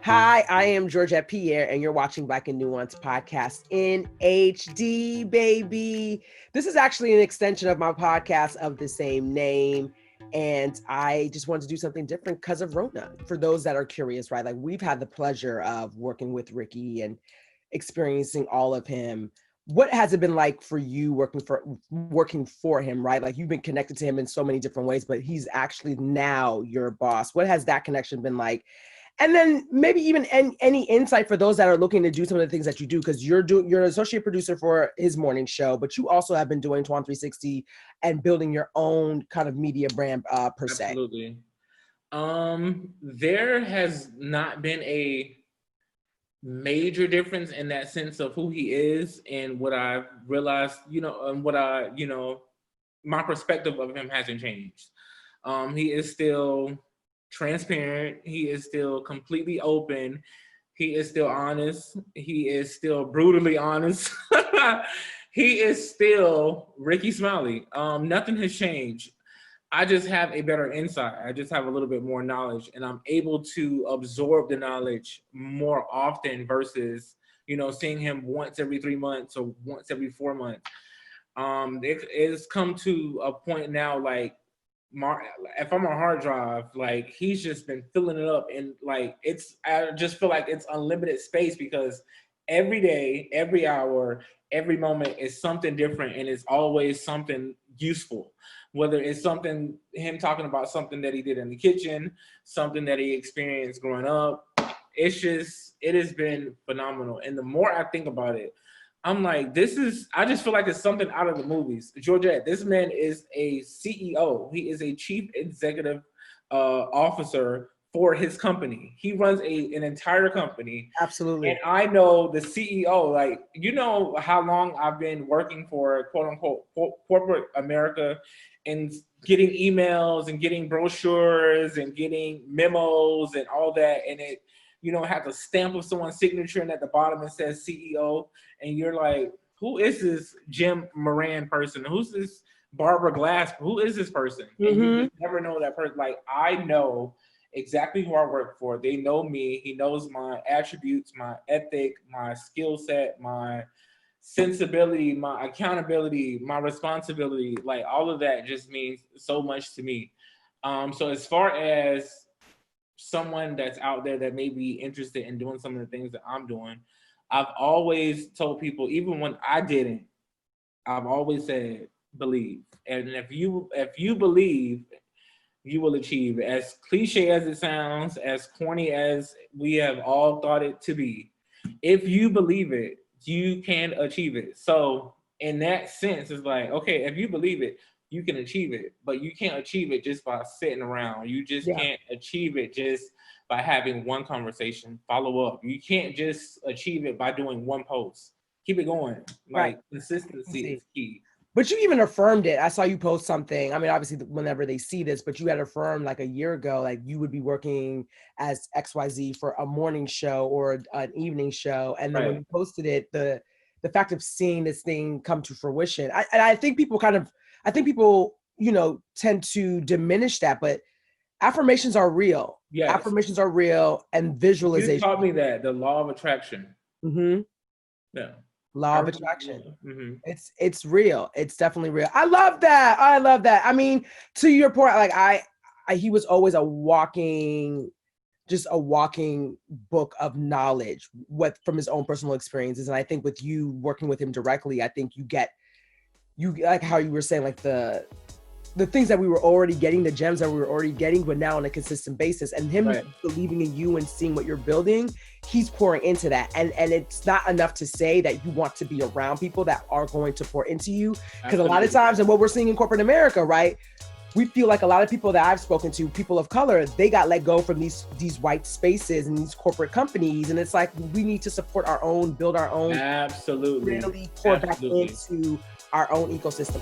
Hi, I am Georgette Pierre, and you're watching Black and Nuanced Podcast in HD, baby. This is actually an extension of my podcast of the same name, and I just wanted to do something different because of Rona. For those that are curious, right? Like, we've had the pleasure of working with Rickey and experiencing all of him. What has it been like for you working for him, right? Like, you've been connected to him in so many different ways, but he's actually now your boss. What has that connection been like? And then maybe even any insight for those that are looking to do some of the things that you do, because you're an associate producer for his morning show, but you also have been doing Twan 360 and building your own kind of media brand per se. Absolutely. There has not been a major difference in that sense of who he is and what I've realized, and my perspective of him hasn't changed. He is still transparent. He is still completely open. He is still honest. He is still brutally honest. He is still Rickey Smiley. Nothing has changed. I just have a better insight. I just have a little bit more knowledge, and I'm able to absorb the knowledge more often versus, seeing him once every 3 months or once every 4 months. It's come to a point now, like, if I'm on hard drive, like, he's just been filling it up, and like, I just feel like it's unlimited space because every day, every hour, every moment is something different, and it's always something useful. Whether it's him talking about something that he did in the kitchen, something that he experienced growing up, it has been phenomenal. And the more I think about it, I'm like, I just feel like it's something out of the movies. Georgette, this man is a CEO. He is a chief executive officer for his company. He runs an entire company. Absolutely. And I know the CEO, like, how long I've been working for quote unquote corporate America and getting emails and getting brochures and getting memos and all that. And it, has a stamp of someone's signature, and at the bottom it says CEO. And you're like, who is this Jim Moran person? Who's this Barbara Glass? Who is this person? Mm-hmm. And you just never know that person. Like, I know exactly who I work for. They know me. He knows my attributes, my ethic, my skill set, my sensibility, my accountability, my responsibility. Like, all of that just means so much to me. So as far as someone that's out there that may be interested in doing some of the things that I'm doing, I've always told people, even when I didn't, I've always said, believe. And if you believe, you will achieve. As cliche as it sounds, as corny as we have all thought it to be, if you believe it, you can achieve it. So in that sense, it's like, okay, if you believe it, you can achieve it, but you can't achieve it just by sitting around. You just can't achieve it just by having one conversation, follow up. You can't just achieve it by doing one post. Keep it going. Like, consistency is key. But you even affirmed it. I saw you post something. I mean, obviously, whenever they see this, but you had affirmed like a year ago, like you would be working as XYZ for a morning show or an evening show. And then when you posted it, the fact of seeing this thing come to fruition, I think people tend to diminish that, but affirmations are real. Yes. Affirmations are real, and visualization. You taught me that, the law of attraction. Mm-hmm. Yeah. Law of attraction. Mm-hmm. It's real. It's definitely real. I love that. I mean, to your point, like he was always a walking book of knowledge from his own personal experiences. And I think with you working with him directly, I think you like how you were saying, like the things that we were already getting, the gems that we were already getting, but now on a consistent basis, and him believing in you and seeing what you're building, he's pouring into that. And it's not enough to say that you want to be around people that are going to pour into you. Because a lot of times, and what we're seeing in corporate America, right, we feel like a lot of people that I've spoken to, people of color, they got let go from these white spaces and these corporate companies. And it's like, we need to support our own, build our own. Absolutely. Really pour back into our own ecosystem.